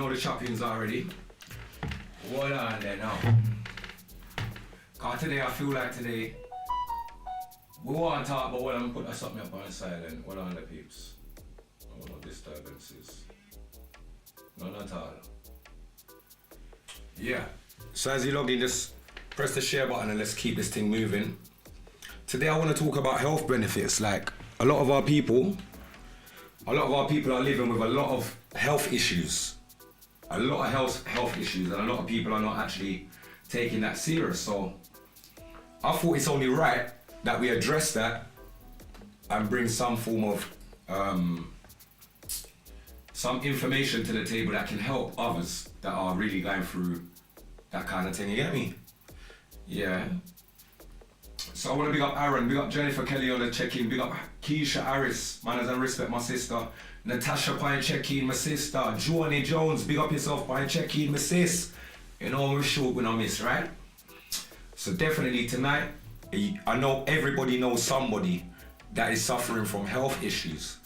know the choppings already. Hold on there now. Cause today I feel like today we want to talk about what I'm put something up on silent. Hold on the peeps. No disturbances. None at all. Yeah. So as you log in, just press the share button and let's keep this thing moving. Today I want to talk about health benefits. Like a lot of our people are living with a lot of health issues. A lot of health issues, and a lot of people are not actually taking that serious. So I thought it's only right that we address that and bring some form of some information to the table that can help others that are really going through that kind of thing. You get me? Yeah. So I want to big up Aaron, big up Jennifer Kelly on the check-in, big up Keisha Harris, manners and respect, my sister. Natasha Pine check-in, my sister. Joanie Jones, big up yourself, Pine check-in, my sis. You know, we're short when I miss, right? So definitely tonight, I know everybody knows somebody that is suffering from health issues.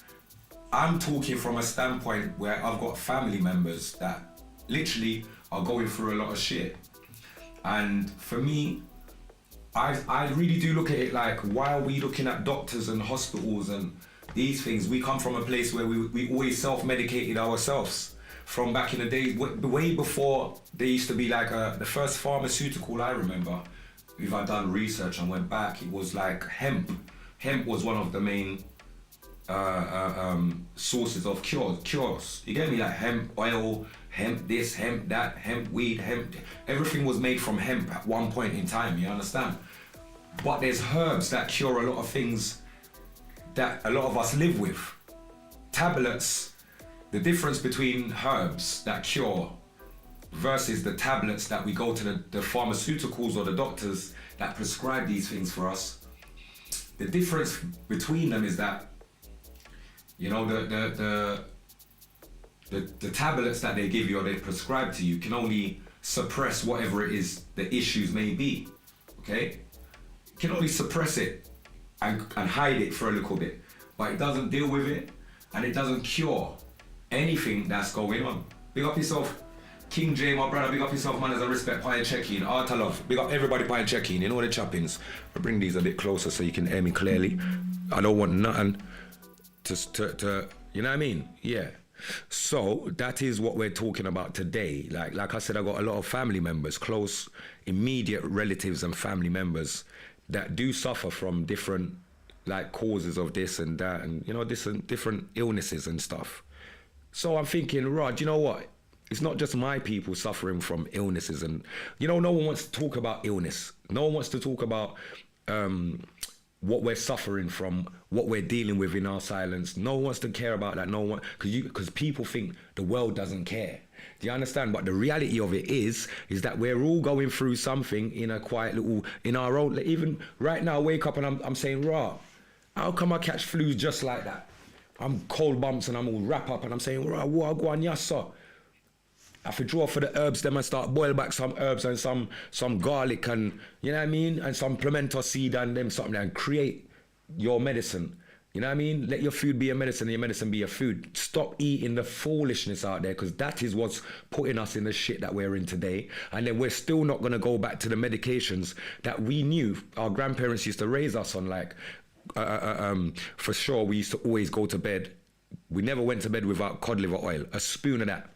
I'm talking from a standpoint where I've got family members that literally are going through a lot of shit. And for me, I really do look at it like, why are we looking at doctors and hospitals and these things? We come from a place where we always self-medicated ourselves. From back in the day, way before there used to be like the first pharmaceutical I remember, if I'd done research and went back, it was like hemp. Hemp was one of the main sources of cures. You get me? Like hemp oil, hemp this, hemp that, hemp weed, hemp. Everything was made from hemp at one point in time, you understand? But there's herbs that cure a lot of things that a lot of us live with. Tablets, the difference between herbs that cure versus the tablets that we go to the pharmaceuticals or the doctors that prescribe these things for us. The difference between them is that, you know, the tablets that they give you or they prescribe to you can only suppress whatever it is the issues may be, okay? It can only suppress it and hide it for a little bit, but it doesn't deal with it and it doesn't cure anything that's going on. Big up yourself, King J, my brother, big up yourself, man, as a respect, Pine check-in, Art of Love, big up everybody, Pine check-in, you know the choppings. I'll bring these a bit closer so you can hear me clearly. I don't want nothing to you know what I mean? Yeah. So that is what we're talking about today. Like I said, I got a lot of family members, close, immediate relatives and family members that do suffer from different like causes of this and that, and you know, different illnesses and stuff. So I'm thinking, Rod, you know what? It's not just my people suffering from illnesses, and you know, no one wants to talk about illness. No one wants to talk about what we're suffering from, what we're dealing with in our silence. No one wants to care about that. No one, because people think the world doesn't care. Do you understand? But the reality of it is that we're all going through something in a quiet little, in our own. Even right now, I wake up and I'm saying, rah, how come I catch flus just like that? I'm cold bumps and I'm all wrap up and I'm saying, rah, what go on, yes sir. I have to draw for the herbs, them and start boil back some herbs and some garlic and, you know what I mean? And some pimento seed and them something, and create your medicine. You know what I mean? Let your food be a medicine and your medicine be your food. Stop eating the foolishness out there, because that is what's putting us in the shit that we're in today. And then we're still not gonna go back to the medications that we knew our grandparents used to raise us on. Like, for sure, we used to always go to bed. We never went to bed without cod liver oil, a spoon of that.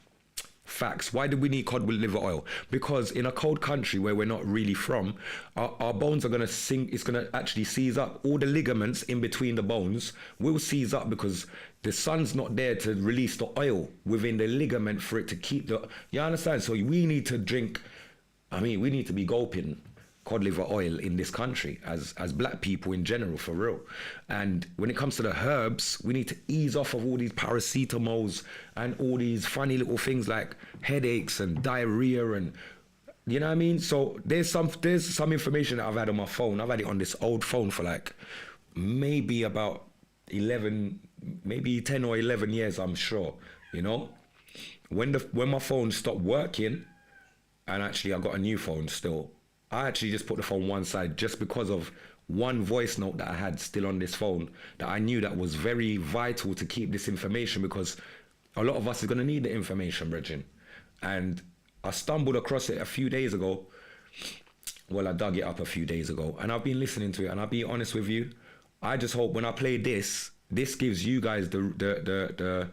Facts. Why do we need cod with liver oil? Because in a cold country where we're not really from, our bones are going to sink. It's going to actually seize up. All the ligaments in between the bones will seize up because the sun's not there to release the oil within the ligament for it to keep the... You understand? So we need to drink... I mean, we need to be gulping cod liver oil in this country as black people in general, for real. And when it comes to the herbs, we need to ease off of all these paracetamols and all these funny little things like headaches and diarrhea and, you know what I mean? So there's some information that I've had on my phone. I've had it on this old phone for like maybe about 10 or 11 years, I'm sure, you know? When my phone stopped working, and actually I got a new phone still, I actually just put the phone one side just because of one voice note that I had still on this phone that I knew that was very vital to keep this information, because a lot of us is going to need the information, Bridget. And I stumbled across it a few days ago. Well, I dug it up a few days ago, and I've been listening to it, and I'll be honest with you, I just hope when I play this gives you guys the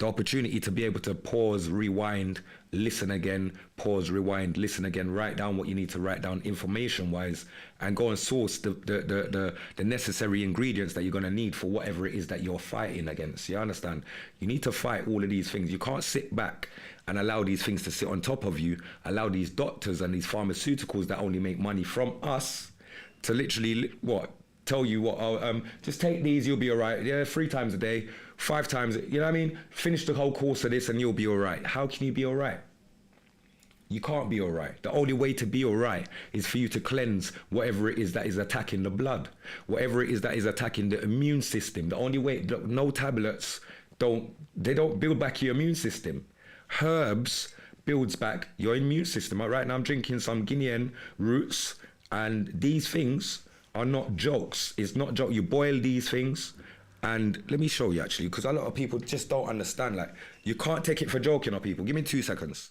opportunity to be able to pause, rewind, listen again, pause, rewind, listen again, write down what you need to write down information-wise, and go and source the necessary ingredients that you're going to need for whatever it is that you're fighting against. You understand? You need to fight all of these things. You can't sit back and allow these things to sit on top of you, allow these doctors and these pharmaceuticals that only make money from us to literally, tell you just take these, you'll be all right. Yeah, 3 times a day, 5 times, you know what I mean? Finish the whole course of this and you'll be all right. How can you be all right? You can't be all right. The only way to be all right is for you to cleanse whatever it is that is attacking the blood, whatever it is that is attacking the immune system. The only way, no tablets, don't build back your immune system. Herbs builds back your immune system. Right now I'm drinking some Guinean roots, and these things are not jokes. It's not joke. You boil these things, and let me show you actually, because a lot of people just don't understand. Like, you can't take it for joking on people. Give me 2 seconds.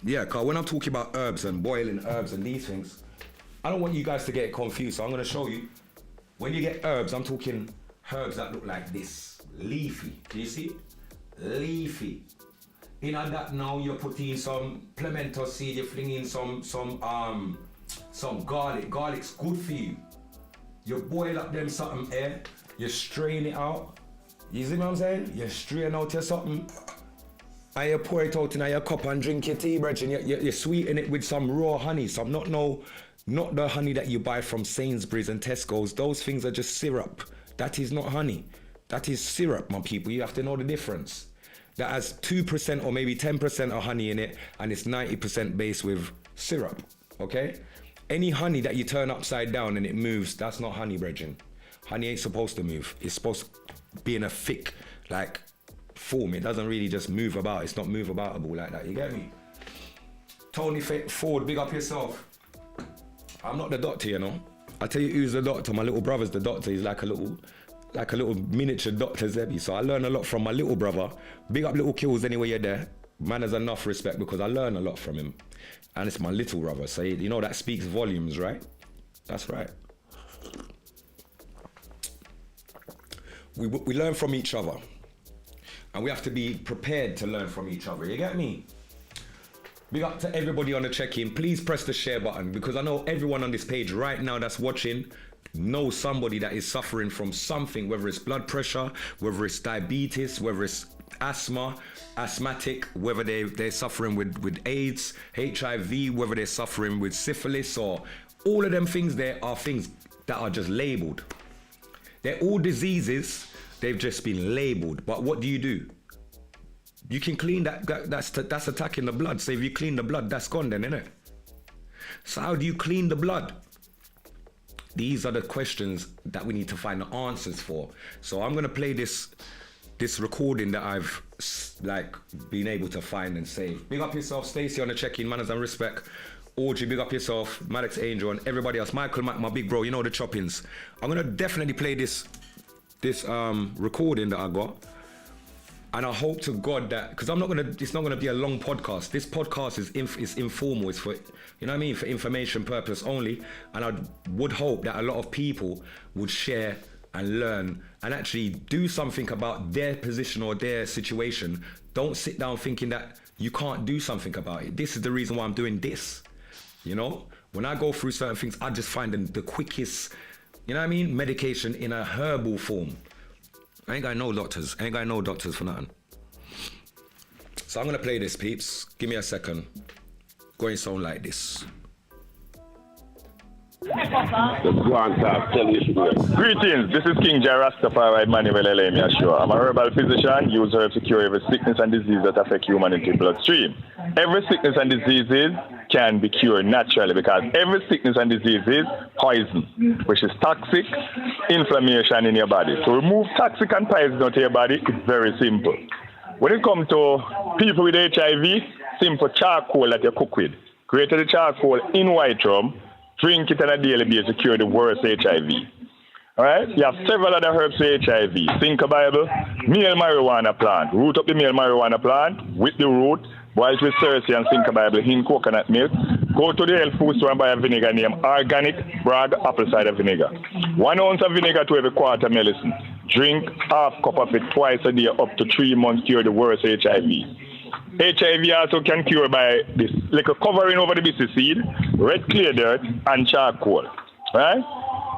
Yeah, because when I'm talking about herbs and boiling herbs and these things, I don't want you guys to get confused. So I'm going to show you. When you get herbs, I'm talking herbs that look like this. Leafy. Can you see? Leafy. In that now, you're putting some pimento seed, you're flinging some garlic. Garlic's good for you. You boil up them something here, you strain it out. You see what I'm saying? You strain out your something. And you pour it out in your cup and drink your tea, brethren. You sweeten it with some raw honey. Not the honey that you buy from Sainsbury's and Tesco's. Those things are just syrup. That is not honey. That is syrup, my people. You have to know the difference. That has 2% or maybe 10% of honey in it, and it's 90% based with syrup, okay? Any honey that you turn upside down and it moves, that's not honey, brethren. Honey ain't supposed to move. It's supposed to be in a thick, form. It doesn't really just move about. It's not move aboutable like that. You get me? Tony Ford, big up yourself. I'm not the doctor, you know. I tell you who's the doctor. My little brother's the doctor. He's like a little miniature Dr. Zebi. So I learn a lot from my little brother. Big up little kills anywhere you're there. Man has enough respect because I learn a lot from him. And it's my little brother. So you know that speaks volumes, right? That's right. We learn from each other. And we have to be prepared to learn from each other. You get me? Big up to everybody on the check-in. Please press the share button, because I know everyone on this page right now that's watching knows somebody that is suffering from something, whether it's blood pressure, whether it's diabetes, whether it's asthma, asthmatic, whether they're suffering with AIDS, HIV, whether they're suffering with syphilis, or all of them things there are things that are just labeled. They're all diseases. They've just been labeled. But what do? You can clean that's attacking the blood. So if you clean the blood, that's gone then, innit? So how do you clean the blood? These are the questions that we need to find the answers for. So I'm gonna play this recording that I've been able to find and save. Big up yourself, Stacey on the check-in, manners and respect. Audrey, big up yourself, Maddox Angel, and everybody else. Michael, my big bro, you know the choppings. I'm gonna definitely play this recording that I got, and I hope to God that, because it's not gonna be a long podcast. This podcast is informal. It's for, you know what I mean, for information purpose only. And I would hope that a lot of people would share and learn and actually do something about their position or their situation. Don't sit down thinking that you can't do something about it. This is the reason why I'm doing this. You know, when I go through certain things, I just find the quickest, you know what I mean, medication in a herbal form. I ain't got no doctors for nothing. So I'm gonna play this, peeps. Give me a second. Going sound like this. Greetings, this is King Jah Rastafari Manuel Elemi Ashua. I'm a herbal physician, use herbs to cure every sickness and disease that affect humanity bloodstream. Every sickness and diseases can be cured naturally because every sickness and disease is poison, which is toxic inflammation in your body. To remove toxic and poison out of your body, it's very simple. When it comes to people with HIV, simple charcoal that you cook with. Create the charcoal in white rum, drink it on a daily basis to cure the worst HIV. All right? You have several other herbs for HIV. Think Bible, male marijuana plant. Root up the male marijuana plant with the root, boil it with Cersei and Think Bible in coconut milk. Go to the health food store and buy a vinegar named Organic Bragg Apple Cider Vinegar. 1 ounce of vinegar to every quarter medicine. Drink half cup of it twice a day up to 3 months, cure the worst HIV. HIV also can cure by this little covering over the biscuit seed, red clear dirt, and charcoal. Right?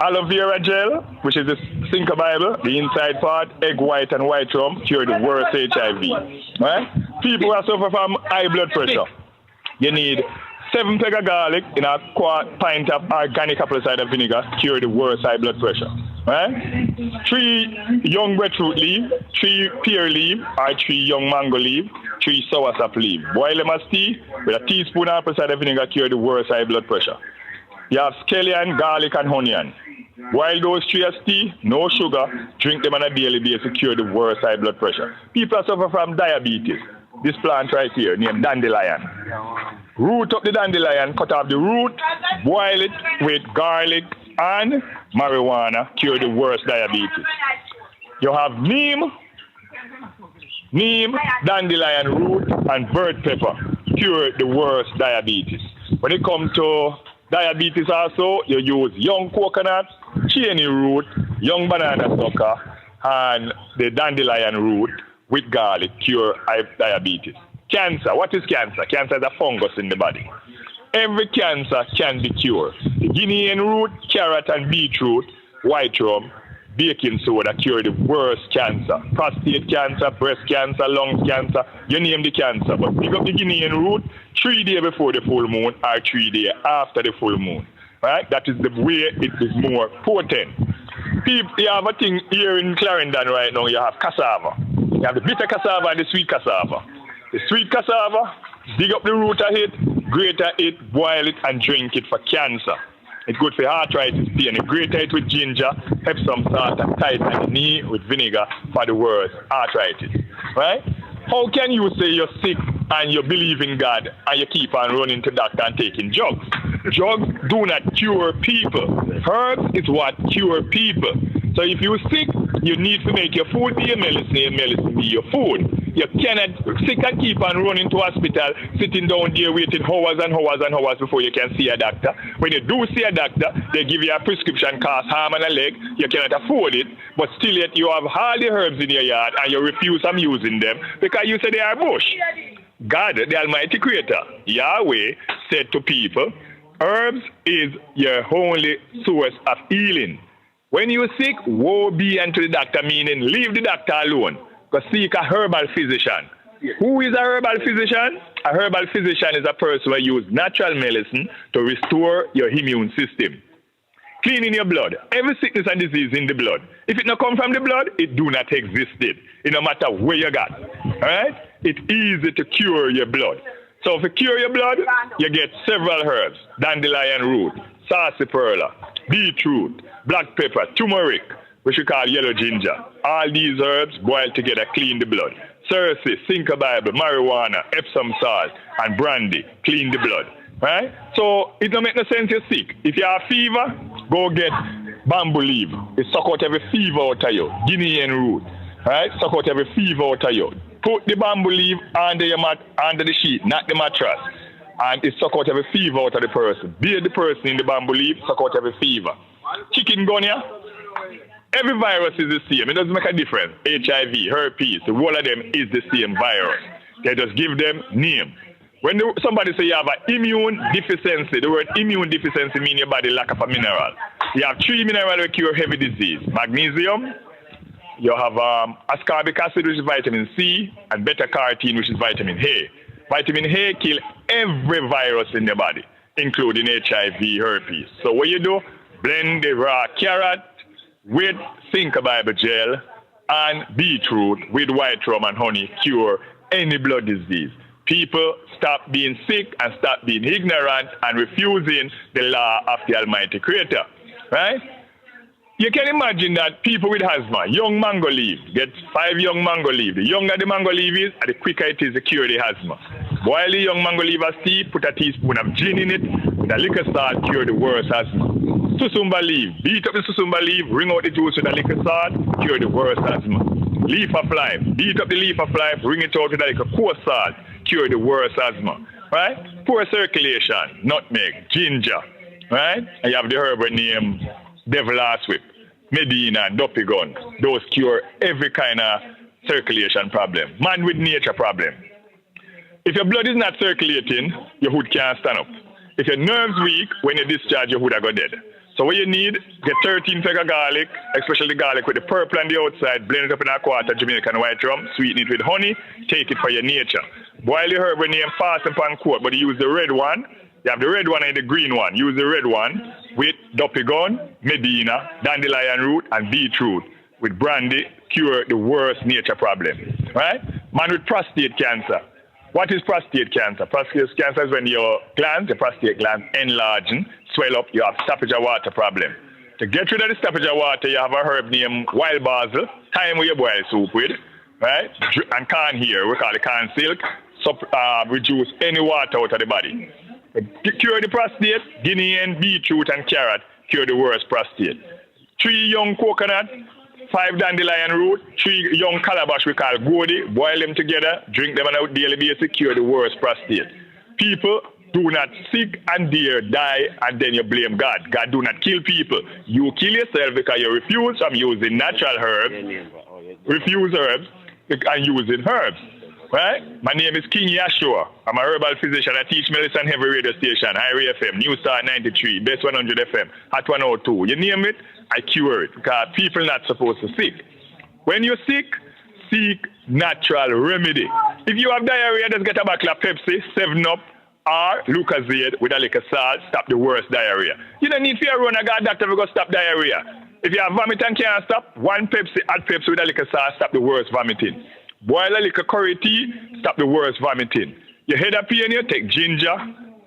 Aloe vera gel, which is the Think Bible, the inside part, egg white and white rum, cure the worst HIV. Right? People who are suffering from high blood pressure, you need 7 peg of garlic in a pint of organic apple cider vinegar, cure the worst high blood pressure. Right? 3 young breadfruit leaf, 3 pear leaf, or 3 young mango leaf, 3 soursop leaf. Boil them as tea with a teaspoon of apple cider vinegar, cure the worst high blood pressure. You have scallion, garlic, and onion. Boil those 3 as tea, no sugar, drink them on a daily basis to cure the worst high blood pressure. People are suffering from diabetes. This plant right here, named dandelion. Root up the dandelion, cut off the root, boil it with garlic and marijuana, cure the worst diabetes. You have neem, dandelion root, and bird pepper, cure the worst diabetes. When it comes to diabetes also, you use young coconut, cheney root, young banana sucker, and the dandelion root with garlic, cure diabetes. Cancer, what is cancer? Cancer is a fungus in the body. Every cancer can be cured. The guinea root, carrot and beetroot, white rum, baking soda cure the worst cancer. Prostate cancer, breast cancer, lung cancer, you name the cancer. But pick up the guinea root 3 days before the full moon or 3 days after the full moon. Right? That is the way it is more potent. People, you have a thing here in Clarendon right now, you have cassava. You have the bitter cassava and the sweet cassava. The sweet cassava, dig up the root of it, grate it, boil it, and drink it for cancer. It's good for arthritis pain. Grate it with ginger, Epsom salt, and tighten the knee with vinegar for the worst arthritis. Right? How can you say you're sick and you believe in God and you keep on running to doctor and taking drugs? Drugs do not cure people. Herbs is what cure people. So if you're sick, you need to make your food be your medicine and medicine be your food. You cannot sick and keep on running to hospital, sitting down there waiting hours and hours and hours before you can see a doctor. When you do see a doctor, they give you a prescription cost arm and a leg. You cannot afford it, but still yet you have all the herbs in your yard and you refuse from using them because you say they are bush. God, the Almighty Creator, Yahweh, said to people, herbs is your only source of healing. When you're sick, woe be unto the doctor, meaning leave the doctor alone. Because seek a herbal physician. Who is a herbal physician? A herbal physician is a person who uses natural medicine to restore your immune system. Cleaning your blood. Every sickness and disease in the blood. If it not come from the blood, it do not exist. It no matter where you got. Alright? It's easy to cure your blood. So if you cure your blood, you get several herbs. Dandelion root, sarsaparilla, beetroot, black pepper, turmeric, which we call yellow ginger. All these herbs boiled together clean the blood. Cersei, Think Bible, marijuana, Epsom salt, and brandy clean the blood. Right? So it don't make no sense you're sick. If you have fever, go get bamboo leaf. It suck out every fever out of you. Guinean root. Right? Suck out every fever out of you. Put the bamboo leaf under your under the sheet, not the mattress. And it suck out every fever out of the person. Bathe the person in the bamboo leaf, suck out every fever. Chikungunya. Every virus is the same. It doesn't make a difference. HIV, herpes, the whole of them is the same virus. They just give them name. When somebody say you have an immune deficiency, the word immune deficiency means your body lack of a mineral. You have 3 minerals that cure heavy disease. Magnesium, you have ascorbic acid, which is vitamin C, and beta-carotene, which is vitamin A. Vitamin A kills every virus in the body, including HIV, herpes. So what you do, blend the raw carrot with Think Bible gel and beetroot with white rum and honey, cure any blood disease. People stop being sick and stop being ignorant and refusing the law of the Almighty Creator, right? You can imagine that people with asthma, young mango leaf, get 5 young mango leaf. The younger the mango leaf is, the quicker it is to cure the asthma. Boil the young mango leaf as tea, put a teaspoon of gin in it, with a liquor salt, cure the worst asthma. Susumba leaf, beat up the susumba leaf, wring out the juice with a liquor salt, cure the worst asthma. Leaf of life, beat up the leaf of life, wring it out with a liquor coarse salt, cure the worst asthma, right? Poor circulation, nutmeg, ginger, right? And you have the herb name devil ass whip, Medina, Duppy gun. Those cure every kind of circulation problem. Man with nature problem. If your blood is not circulating, your hood can't stand up. If your nerves weak, when you discharge, your hood are go dead. So what you need, get 13 peg of garlic, especially the garlic with the purple on the outside, blend it up in a quarter Jamaican white rum, sweeten it with honey, take it for your nature. Boil the herb when you fast upon court, but you use the red one. You have the red one and the green one. Use the red one with Duppy gun, Medina, dandelion root, and beetroot. With brandy, cure the worst nature problem. Right? Man with prostate cancer. What is prostate cancer? Prostate cancer is when your glands, the prostate glands, enlarging, swell up, you have stoppage of water problem. To get rid of the stoppage of water, you have a herb named wild basil, thyme with your boil soup with, right? And corn here, we call it corn silk, reduce any water out of the body. Cure the prostate, guinea hen, beetroot, and carrot, cure the worst prostate. 3 young coconut, 5 dandelion root, 3 young calabash we call godi, boil them together, drink them on a daily basis, cure the worst prostate. People do not sick and dare die and then you blame God. God do not kill people. You kill yourself because you refuse from using natural herbs, refuse herbs, and using herbs. Right? My name is King Yashua. I'm a herbal physician. I teach medicine heavy radio station, Irie FM, New Star 93, Best 100 FM, Hot 102. You name it, I cure it because people not supposed to sick. When you're sick, seek natural remedy. If you have diarrhea, just get a bottle of Pepsi, 7-Up, or Lucozade with a little salt, stop the worst diarrhea. You don't need to run a guy doctor to go stop diarrhea. If you have vomit and can't stop, 1 Pepsi, add Pepsi with a little salt, stop the worst vomiting. Boil a little curry tea, stop the worst vomiting. Your head a pain you, take ginger,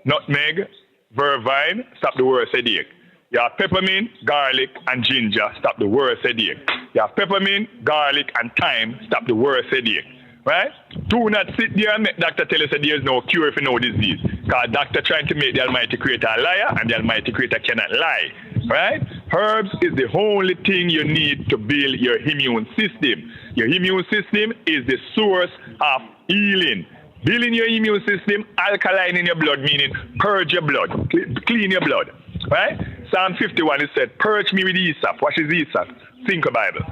nutmeg, vervine, stop the worst headache. You have peppermint, garlic, and ginger, stop the worst headache. You have peppermint, garlic, and thyme, stop the worst headache. Right? Do not sit there and make doctor tell us that there is no cure for no disease. Because doctor trying to make the Almighty Creator a liar, and the Almighty Creator cannot lie. Right? Herbs is the only thing you need to build your immune system. Your immune system is the source of healing. Building your immune system, alkaline in your blood, meaning purge your blood, clean your blood. Right? Psalm 51 is said, purge me with hyssop. What is hyssop? Think Bible.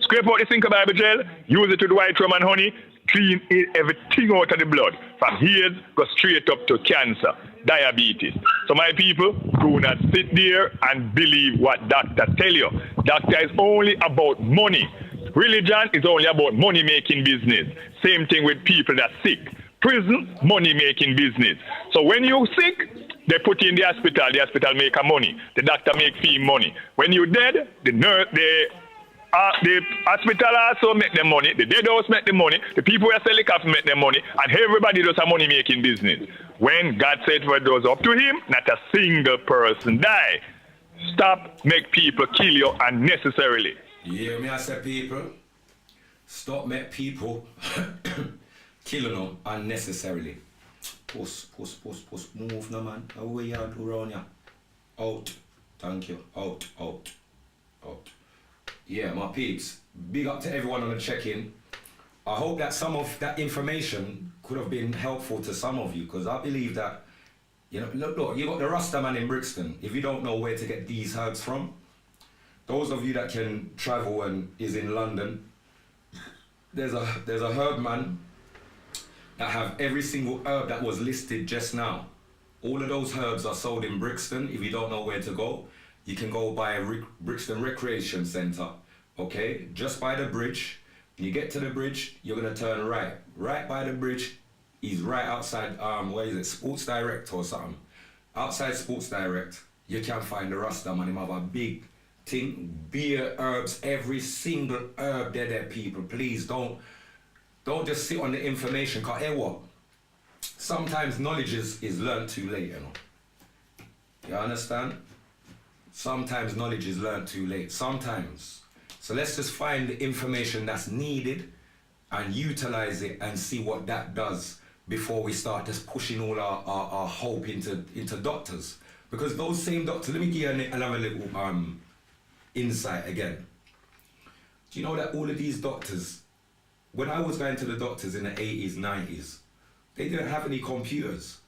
Scrape out the Cinco Bible gel, use it with white rum and honey, clean everything out of the blood. From here, go straight up to cancer, diabetes. So my people, do not sit there and believe what doctor tell you. Doctor is only about money. Religion is only about money-making business. Same thing with people that sick. Prison, money-making business. So when you sick, they put you in the hospital make a money. The doctor make fee money. When you dead, the hospital also make them money, the dead house make the money, the people who sell the coffee make them money, and everybody does a money-making business. When God said for those up to him, not a single person die. Stop make people kill you unnecessarily. You hear me, I say people? Stop make people killing them unnecessarily. Puss. Move no man. How are you do around here? Out. Thank you. Out. Yeah, my peeps. Big up to everyone on the check-in. I hope that some of that information could have been helpful to some of you, because I believe that, you know, look, you got the Rasta man in Brixton. If you don't know where to get these herbs from, those of you that can travel and is in London, there's a herb man that have every single herb that was listed just now. All of those herbs are sold in Brixton. If you don't know where to go, you can go by a Brixton Recreation Centre, okay? Just by the bridge. When you get to the bridge, you're gonna turn right. Right by the bridge, he's right outside, where is it, Sports Direct or something. Outside Sports Direct, you can find the Rasta man. He have a big thing, beer, herbs, every single herb there, people. Please don't just sit on the information, cause hey what? sometimes knowledge is learned too late, you know. You understand? Sometimes knowledge is learned too late. Sometimes. So let's just find the information that's needed and utilize it and see what that does before we start just pushing all our hope into doctors. Because those same doctors, let me give you another little insight again. Do you know that all of these doctors, when I was going to the doctors in the 80s, 90s, they didn't have any computers.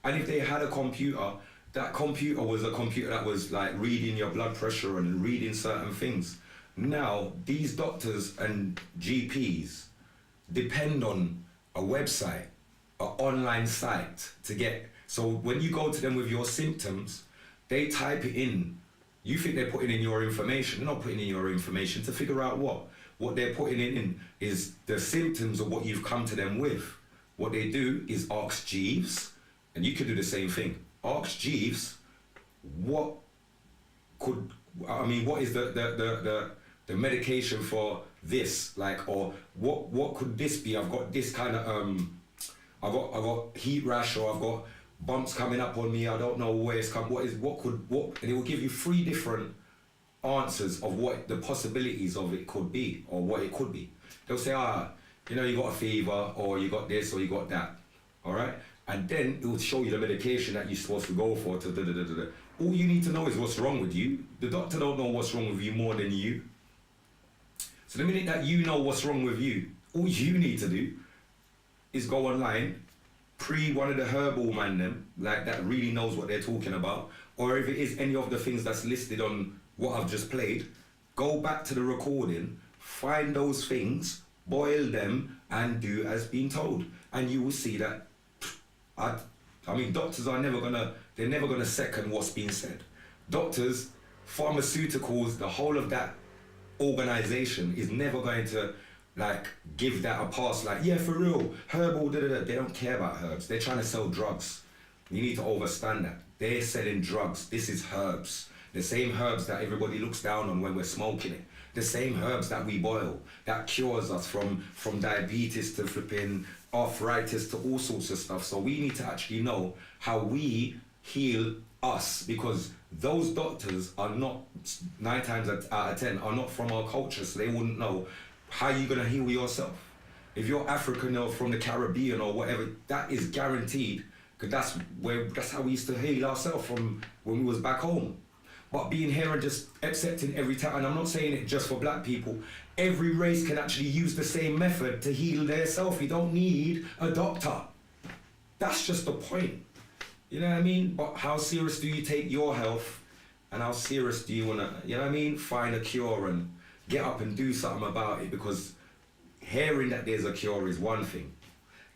And if they had a computer, that computer was a computer that was like reading your blood pressure and reading certain things. Now, these doctors and GPs depend on a website, an online site to get. So when you go to them with your symptoms, they type it in. You think they're putting in your information. They're not putting in your information to figure out what. What they're putting in is the symptoms of what you've come to them with. What they do is ask Jeeves, and you could do the same thing. Ask Jeeves, what is the medication for this? Like, or what could this be? I've got this kind of I got heat rash, or I've got bumps coming up on me. I don't know where it's come. And it will give you 3 different answers of what the possibilities of it could be, or what it could be. They'll say, you got a fever, or you got this, or you got that. All right. And then it will show you the medication that you're supposed to go for. All you need to know is what's wrong with you. The doctor don't know what's wrong with you more than you. So the minute that you know what's wrong with you, all you need to do is go online, one of the herbal man them, like that really knows what they're talking about, or if it is any of the things that's listed on what I've just played, go back to the recording, find those things, boil them, and do as been told. And you will see that doctors are never gonna second what's being said. Doctors, pharmaceuticals, the whole of that organization is never going to give that a pass. For real, herbal, They don't care about herbs. They're trying to sell drugs. You need to understand that. They're selling drugs. This is herbs. The same herbs that everybody looks down on when we're smoking it. The same herbs that we boil, that cures us from diabetes to flipping arthritis to all sorts of stuff. So we need to actually know how we heal us, because those doctors are not, 9 times out of 10, are not from our culture, so they wouldn't know how you're gonna heal yourself. If you're African or from the Caribbean or whatever, that is guaranteed, because that's how we used to heal ourselves from when we was back home. But being here and just accepting every time, and I'm not saying it just for black people, every race can actually use the same method to heal themselves. You don't need a doctor. That's just the point. You know what I mean? But how serious do you take your health, and how serious do you wanna, find a cure and get up and do something about it? Because hearing that there's a cure is one thing.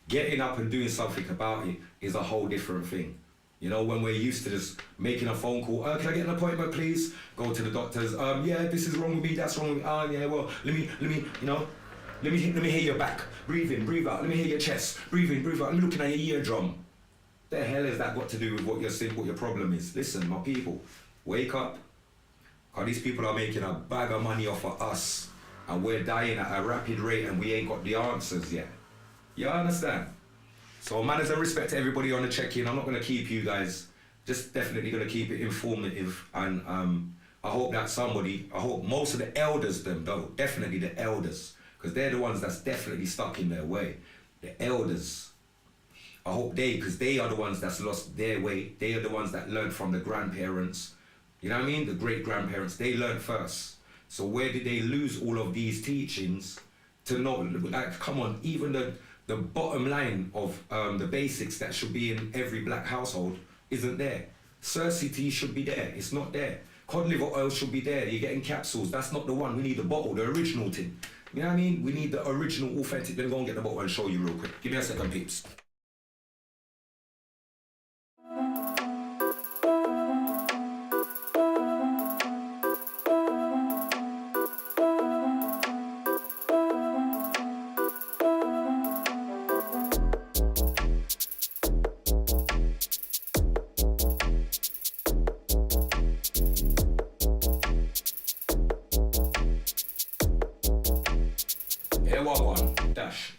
Getting up and doing something about it is a whole different thing. When we're used to just making a phone call, can I get an appointment, please? Go to the doctors. This is wrong with me. That's wrong with me. Well, let me hear your back. Breathe in, breathe out. Let me hear your chest. Breathe in, breathe out. I'm looking at your eardrum. The hell has that got to do with what you're saying, what your problem is? Listen, my people, wake up. Because these people are making a bag of money off of us, and we're dying at a rapid rate, and we ain't got the answers yet. You understand? So manners and respect to everybody on the check-in. I'm not going to keep you guys, just definitely going to keep it informative. And I hope most of the elders definitely the elders, because they're the ones that's definitely stuck in their way. The elders, I hope because they are the ones that's lost their way. They are the ones that learned from the grandparents. You know what I mean? The great-grandparents, they learned first. So where did they lose all of these teachings to know? Come on, even the bottom line of the basics that should be in every black household isn't there. Cersei should be there. It's not there. Cod liver oil should be there. You're getting capsules. That's not the one. We need the bottle, the original thing. You know what I mean? We need the original, authentic. Let me go and get the bottle and show you real quick. Give me a second, peeps.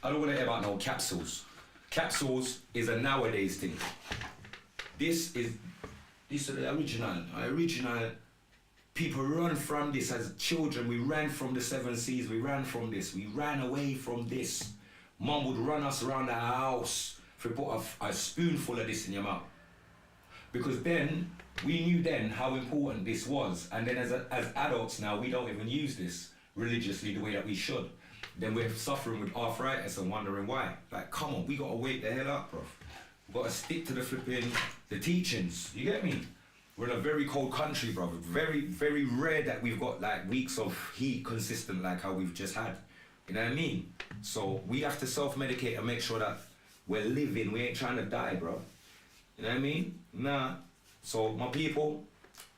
I don't want to hear about no capsules. Capsules is a nowadays thing. This is the original. People run from this as children. We ran from the 7 Seas. We ran from this. We ran away from this. Mom would run us around the house if we put a spoonful of this in your mouth. Because then, we knew then how important this was. And then as adults now, we don't even use this religiously the way that we should. Then we're suffering with arthritis and wondering why. Like, come on, we gotta wake the hell up, bro. We gotta stick to the teachings. You get me? We're in a very cold country, bro. Very, very rare that we've got like weeks of heat consistent like how we've just had. You know what I mean? So we have to self-medicate and make sure that we're living. We ain't trying to die, bro. You know what I mean? Nah. So my people,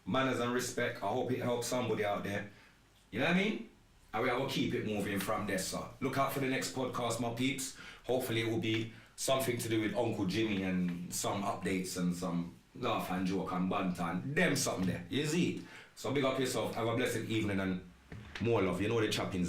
manners and respect. I hope it helps somebody out there. You know what I mean? And we will keep it moving from there, sir. Look out for the next podcast, my peeps. Hopefully it will be something to do with Uncle Jimmy and some updates and some laugh and joke and banter. Them something there. You see? So big up yourself. Have a blessed evening and more love. You know the choppings.